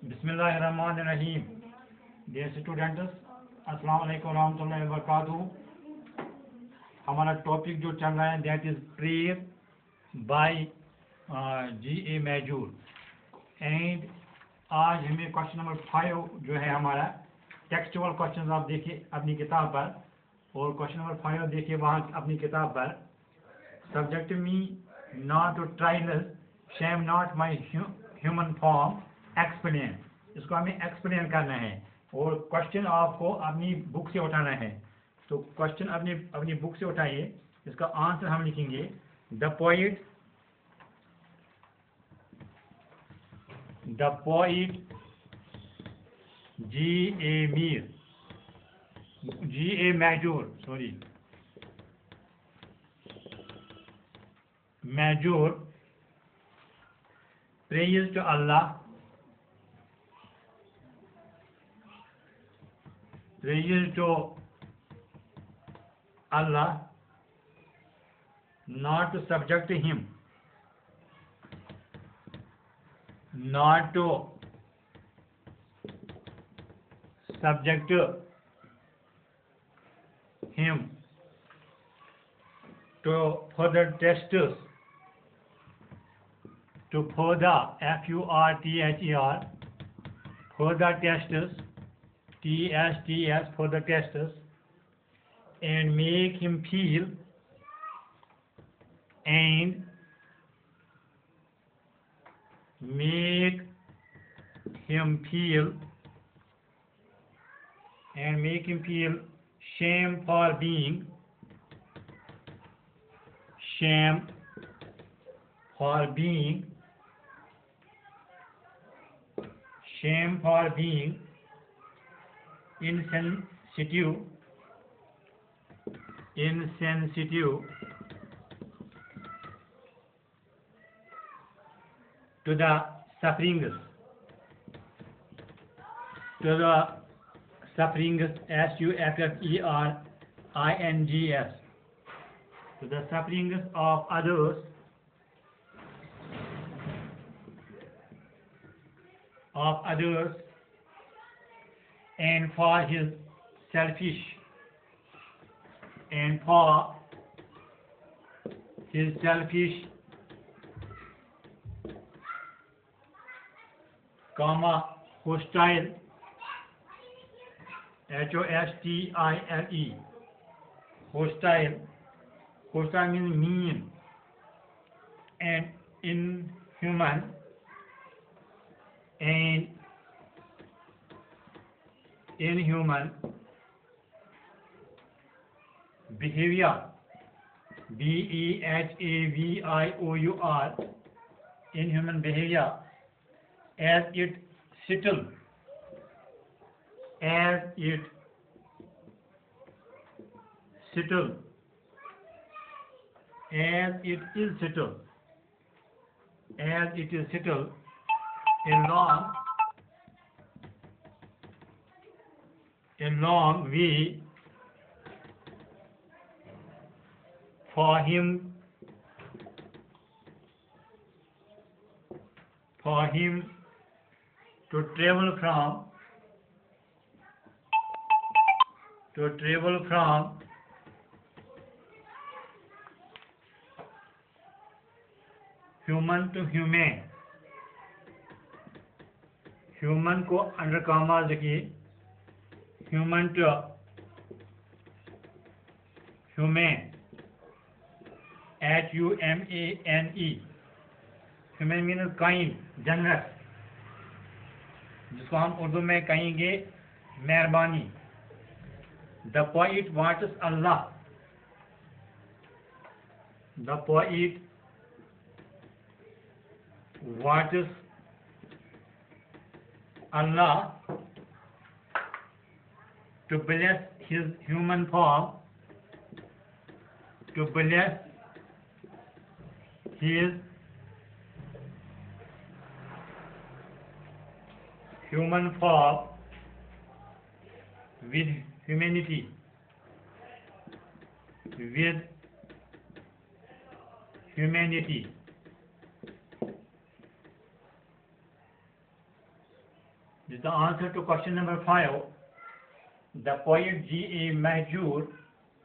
बिस्मिल्लाहिर्रहमानिर्रहीम। Dear students, अस्सलाम वालेकुम रहमतुल्लाहि व बरकातुहू। हमारा टॉपिक जो चल रहा है that is prayer by G.A. मैजूर। एंड आज हमें क्वेश्चन नंबर 5 जो है हमारा टेक्सचुअल क्वेश्चन आप देखिए अपनी किताब पर, और क्वेश्चन नंबर 5 देखिए वहाँ अपनी किताब पर। Subject me not to trial shame not my human form explain. इसको हमें एक्सप्लेन करना है और क्वेश्चन आपको अपनी बुक से उठाना है। तो क्वेश्चन अपनी बुक से उठाइए, इसका आंसर हम लिखेंगे the poet G.A. मैजूर prays to Allah not to subject him to further tests, to further F-U-R-T-H-E-R, further tests, T-S-T-S, further tests, and make him feel shame for being insensitive to the sufferings, S-U-F-F-E-R-I-N-G-S, to the sufferings of others, and for his selfish hostile, H-O-S-T-I-L-E, hostile means mean, and inhuman behavior, B-E-H-A-V-I-O-U-R, inhuman behavior, as it settle a long way for him to travel from human to human। human को under comma देखिए, human to human, H-U-M-A-N-E, human means kind, generous, जिसको हम उर्दू में कहेंगे मेहरबानी। The poet wants Allah to bless his human form, with humanity, This is the answer to question number 5. The poet G.A. Mahjoor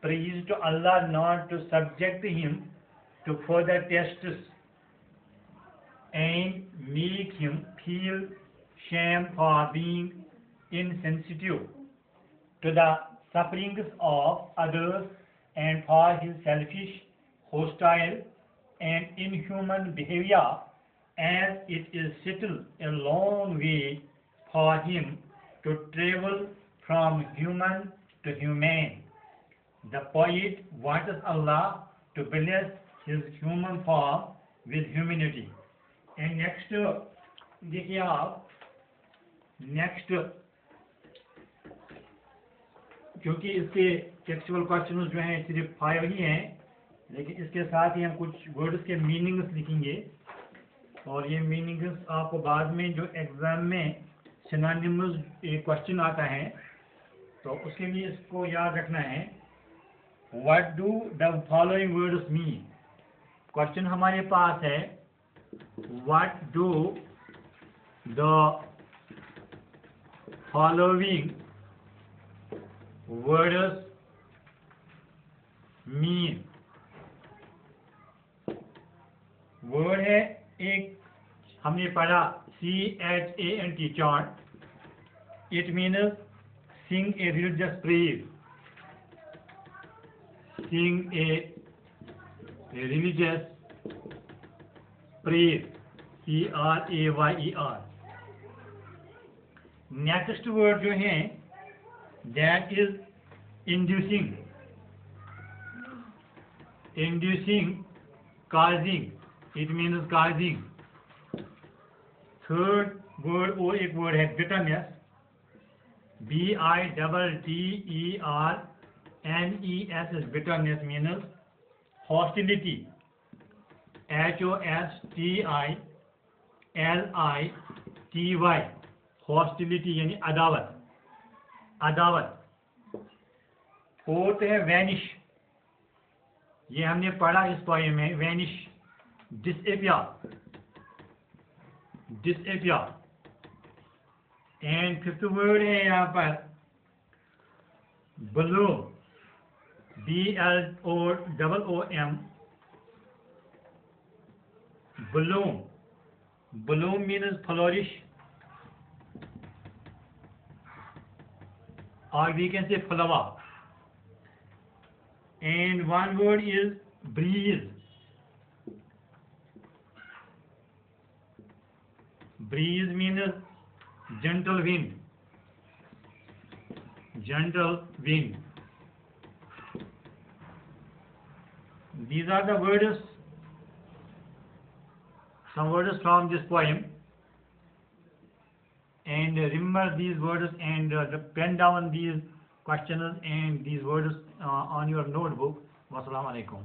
praised Allah not to subject him to further tests and make him feel shame for being insensitive to the sufferings of others and for his selfish, hostile, and inhuman behavior, as it is still a long way for him to travel from human to humane. The poet wants Allah to bless his human form with humanity. And next देखिए आप next, क्योंकि इसके textual question जो हैं सिर्फ 5 ही हैं, लेकिन इसके साथ ही हम कुछ वर्ड्स के मीनिंग्स लिखेंगे और ये मीनिंग्स आपको बाद में जो एग्जाम में सिनोनिम्स क्वेश्चन आता है तो उसके लिए इसको याद रखना है. What do the following words mean. Question हमारे पास है what do the following words mean. Word है एक, हमने पढ़ा CHANT chant. It means sing a religious praise. Sing a religious praise. PRAYER. Next word जो है that is inducing. Inducing, causing. It means causing. Third word वो एक word है bitterness. BITTERNESS is bitterness means hostility. HOSTILITY hostility यानी अदावत. अदावत. Fourth है vanish. ये हमने पढ़ा इस पोएम में. vanish, disappear. And fifth word है यहाँ पर bloom. BLOOM. bloom means flourish, or we can say flower. And one word is breeze. Breeze means gentle wind. These are the words, some words from this poem. And remember these words and pen down these questions and these words on your notebook. Wassalamu alaikum.